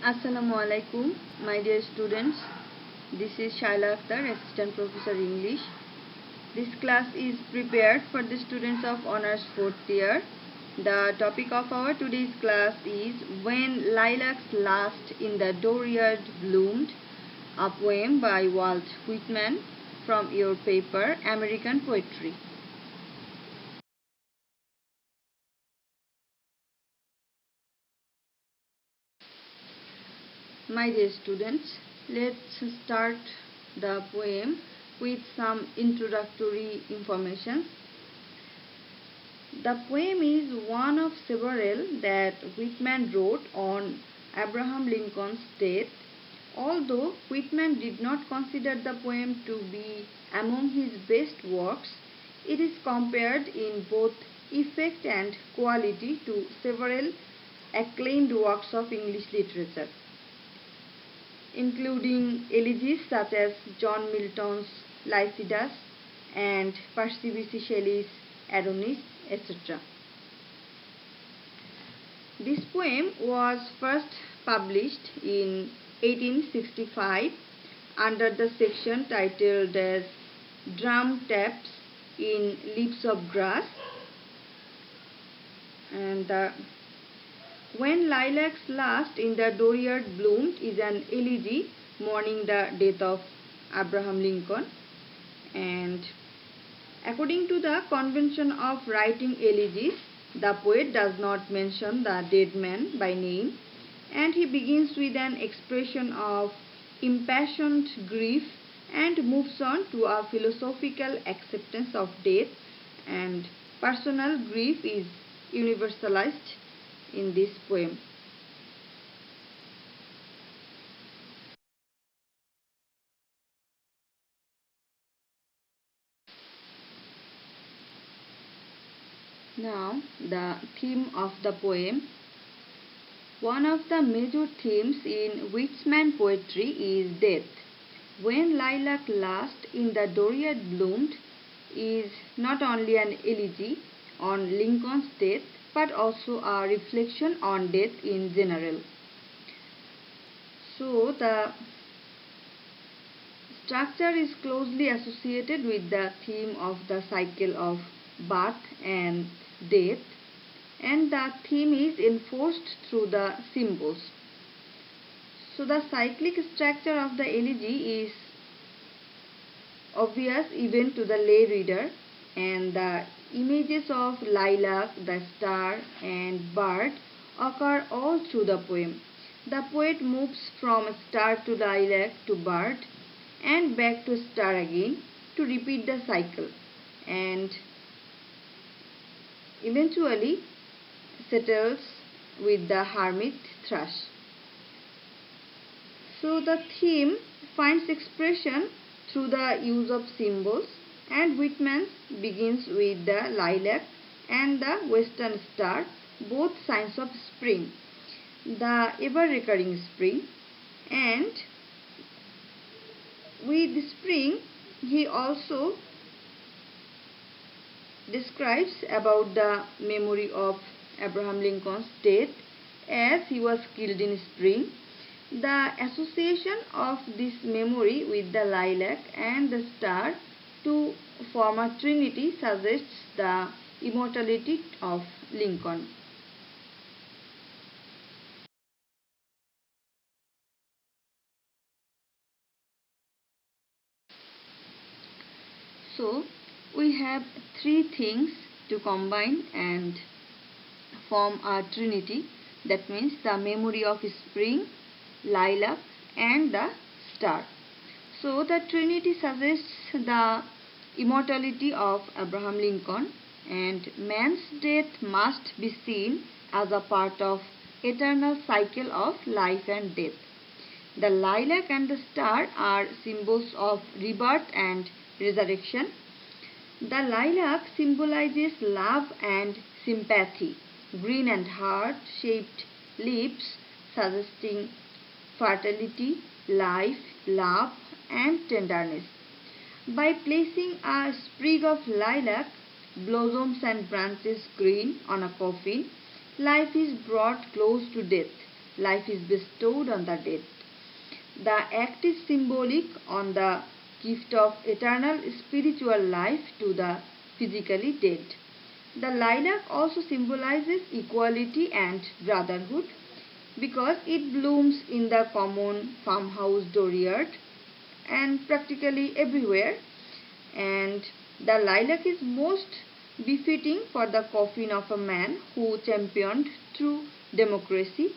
Assalamu alaikum, my dear students. This is Shaila Akhtar, Assistant Professor English. This class is prepared for the students of Honours 4th year. The topic of our today's class is When Lilacs Last in the Dooryard Bloomed, a poem by Walt Whitman from your paper American Poetry. My dear students, let's start the poem with some introductory information. The poem is one of several that Whitman wrote on Abraham Lincoln's death. Although Whitman did not consider the poem to be among his best works, it is compared in both effect and quality to several acclaimed works of English literature, including elegies such as John Milton's Lycidas and Percy B.C. Shelley's Adonis, etc. This poem was first published in 1865 under the section titled as Drum Taps in Leaves of Grass, and When Lilacs Last in the Dooryard Bloomed is an elegy mourning the death of Abraham Lincoln. And according to the convention of writing elegies, the poet does not mention the dead man by name, and he begins with an expression of impassioned grief and moves on to a philosophical acceptance of death, and personal grief is universalized in this poem. Now, the theme of the poem. One of the major themes in Whitman poetry is death. When Lilac Last in the Dooryard Bloomed is not only an elegy on Lincoln's death, but also a reflection on death in general. So, the structure is closely associated with the theme of the cycle of birth and death, and the theme is enforced through the symbols. So the cyclic structure of the elegy is obvious even to the lay reader, and the images of lilac, the star and bird occur all through the poem. The poet moves from star to lilac to bird and back to star again to repeat the cycle, and eventually settles with the hermit thrush. So the theme finds expression through the use of symbols, and Whitman begins with the lilac and the western star, both signs of spring, the ever-recurring spring, and with spring he also describes about the memory of Abraham Lincoln's death as he was killed in spring. The association of this memory with the lilac and the star to form a trinity suggests the immortality of Lincoln. So, we have three things to combine and form a trinity. That means the memory of spring, lilac and the star. So the trinity suggests the immortality of Abraham Lincoln, and man's death must be seen as a part of eternal cycle of life and death. The lilac and the star are symbols of rebirth and resurrection. The lilac symbolizes love and sympathy. Green and heart-shaped leaves suggesting fertility, life, love and tenderness. By placing a sprig of lilac, blossoms and branches green on a coffin, life is brought close to death. life is bestowed on the dead. The act is symbolic on the gift of eternal spiritual life to the physically dead. The lilac also symbolizes equality and brotherhood because it blooms in the common farmhouse dooryard and practically everywhere, and the lilac is most befitting for the coffin of a man who championed true democracy.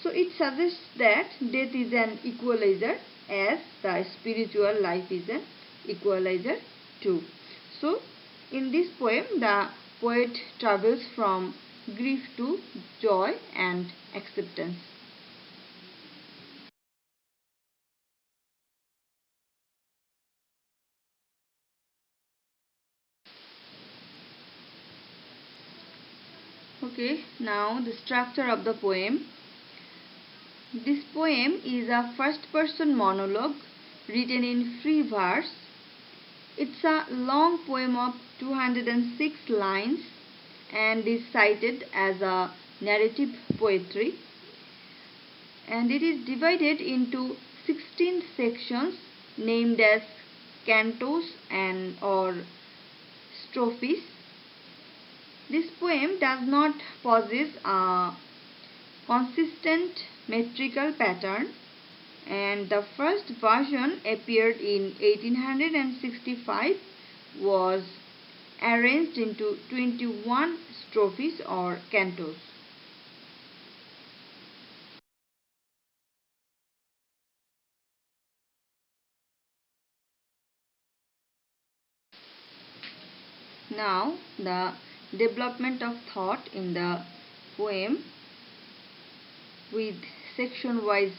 So it suggests that death is an equalizer as the spiritual life is an equalizer too. So in this poem the poet travels from grief to joy and acceptance. Okay, now the structure of the poem. This poem is a first person monologue written in free verse. It's a long poem of 206 lines and is cited as a narrative poetry, and it is divided into 16 sections named as cantos and or strophes. This poem does not possess a consistent metrical pattern, and the first version appeared in 1865 was arranged into 21 strophes or cantos. Now the development of thought in the poem with section wise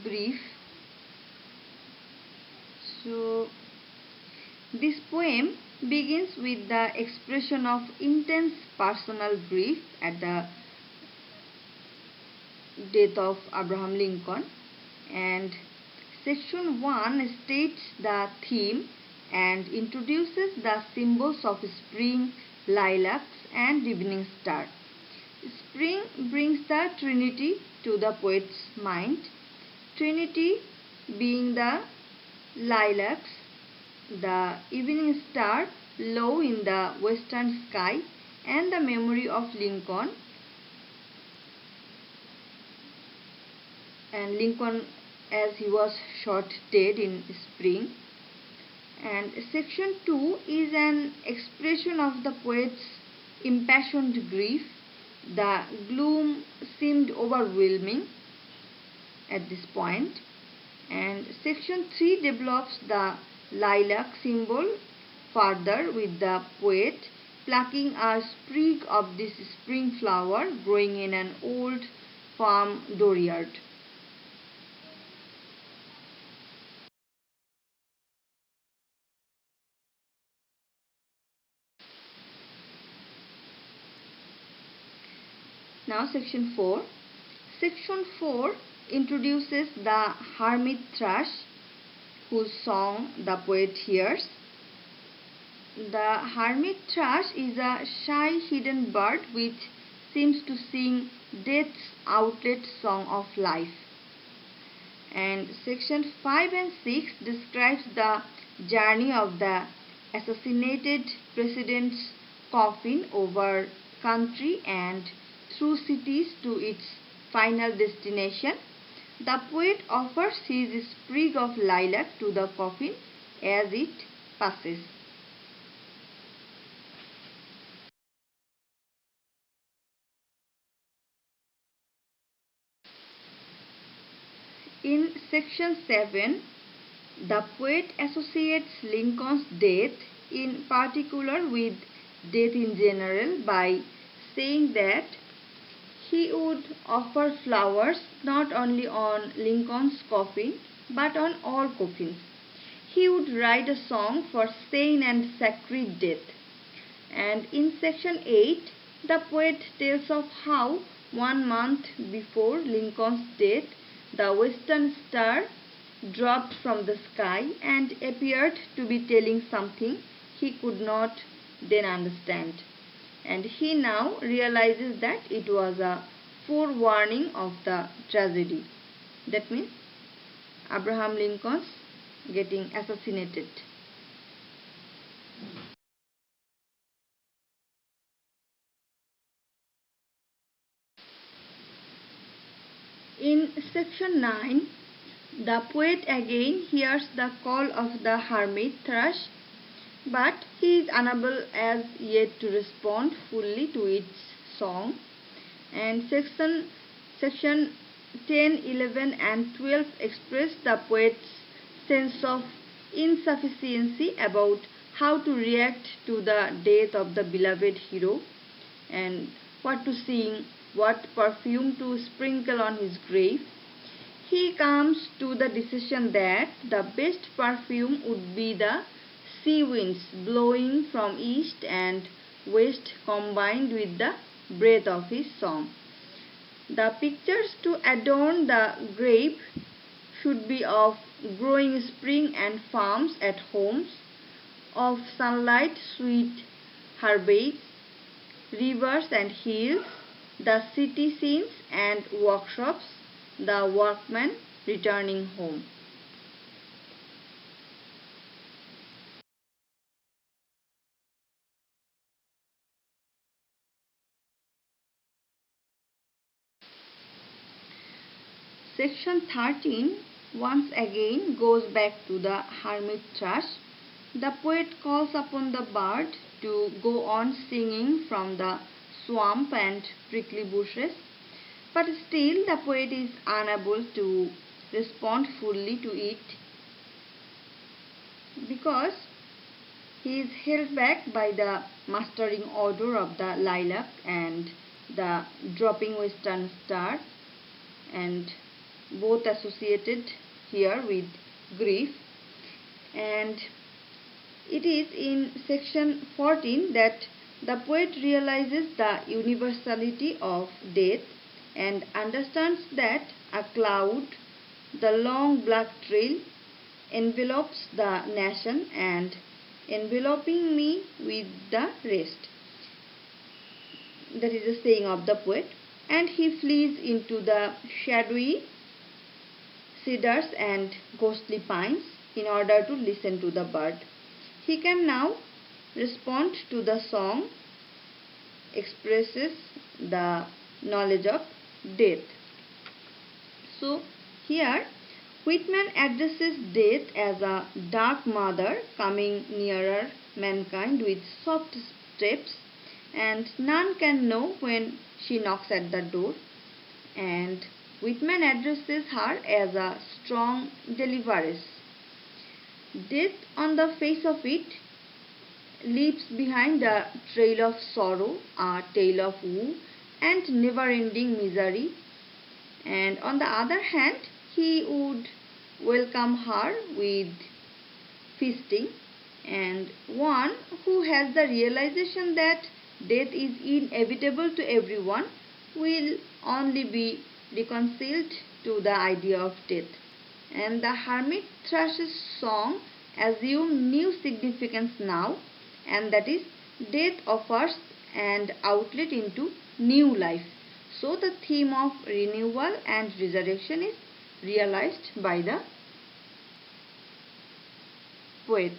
brief. So this poem begins with the expression of intense personal grief at the death of Abraham Lincoln, and section 1 states the theme and introduces the symbols of spring, lilacs and evening star. Spring brings the Trinity to the poet's mind, Trinity being the lilacs, the evening star low in the western sky, and the memory of Lincoln, and Lincoln as he was shot dead in spring. And section 2 is an expression of the poet's impassioned grief. The gloom seemed overwhelming at this point, and section 3 develops the lilac symbol further with the poet plucking a sprig of this spring flower growing in an old farm dooryard. Now section 4. Section 4 introduces the hermit thrush whose song the poet hears. The hermit thrush is a shy hidden bird which seems to sing death's outlet song of life. And section 5 and 6 describes the journey of the assassinated president's coffin over country and through cities to its final destination. The poet offers his sprig of lilac to the coffin as it passes. In section 7, the poet associates Lincoln's death in particular with death in general by saying that he would offer flowers not only on Lincoln's coffin but on all coffins. He would write a song for sane and sacred death. And in section 8, the poet tells of how 1 month before Lincoln's death, the western star dropped from the sky and appeared to be telling something he could not then understand. And he now realizes that it was a forewarning of the tragedy. That means Abraham Lincoln's getting assassinated. In section 9, the poet again hears the call of the hermit thrush, but he is unable as yet to respond fully to its song. And section 10, 11 and 12 express the poet's sense of insufficiency about how to react to the death of the beloved hero and what to sing, what perfume to sprinkle on his grave. He comes to the decision that the best perfume would be the sea winds blowing from east and west combined with the breath of his song. The pictures to adorn the grave should be of growing spring and farms at homes, of sunlight sweet herbage, rivers and hills, the city scenes and workshops, the workman returning home. Section 13 once again goes back to the hermit thrush. The poet calls upon the bird to go on singing from the swamp and prickly bushes, but still the poet is unable to respond fully to it because he is held back by the mastering odor of the lilac and the dropping western star, and both associated here with grief. And it is in section 14 that the poet realizes the universality of death and understands that a cloud, the long black trail, envelopes the nation and enveloping me with the rest. That is the saying of the poet. And he flees into the shadowy cedars and ghostly pines in order to listen to the bird. He can now respond to the song, expresses the knowledge of death. So here Whitman addresses death as a dark mother coming nearer mankind with soft steps, and none can know when she knocks at the door. And Whitman addresses her as a strong deliveress. Death on the face of it leaves behind a trail of sorrow, a tale of woe and never-ending misery. And on the other hand, he would welcome her with feasting, and one who has the realization that death is inevitable to everyone will only be reconciled to the idea of death. And the hermit thrush's song assumes new significance now, and that is death offers an outlet into new life. So the theme of renewal and resurrection is realized by the poet.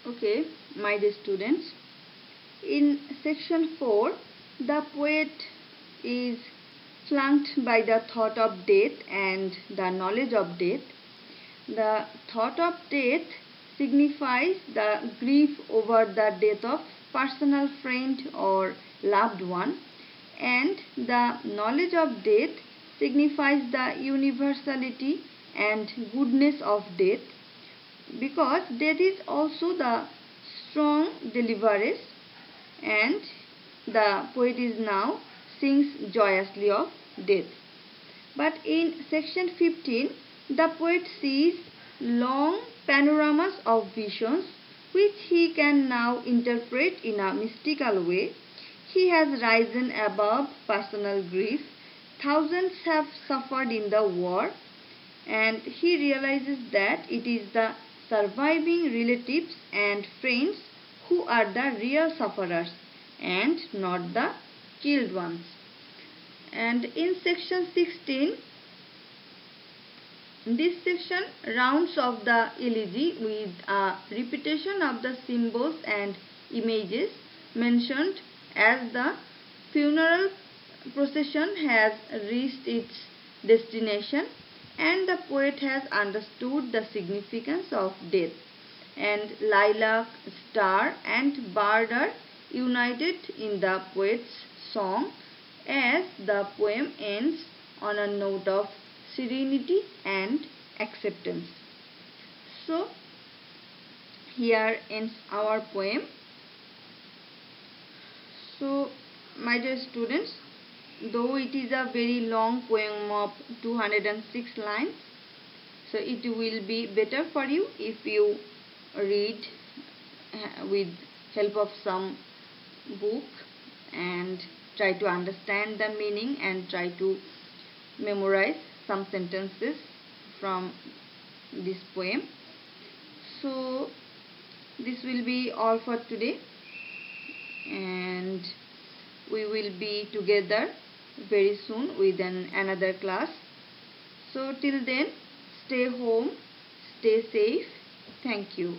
Okay, my dear students, in section 4, the poet is flanked by the thought of death and the knowledge of death. The thought of death signifies the grief over the death of personal friend or loved one, and the knowledge of death signifies the universality and goodness of death, because death is also the strong deliveress, and the poet is now sings joyously of death. But in section 15, the poet sees long panoramas of visions which he can now interpret in a mystical way. He has risen above personal grief. Thousands have suffered in the war, and he realizes that it is the surviving relatives and friends who are the real sufferers and not the killed ones. And in section 16, this section rounds off the elegy with a repetition of the symbols and images mentioned as the funeral procession has reached its destination and the poet has understood the significance of death. And lilac, star and bird are united in the poet's song as the poem ends on a note of serenity and acceptance. So, here ends our poem. So, my dear students, though it is a very long poem of 206 lines, so it will be better for you if you read with help of some book and try to understand the meaning and try to memorize some sentences from this poem. So this will be all for today, and we will be together very soon with another class. So till then, stay home, stay safe. Thank you.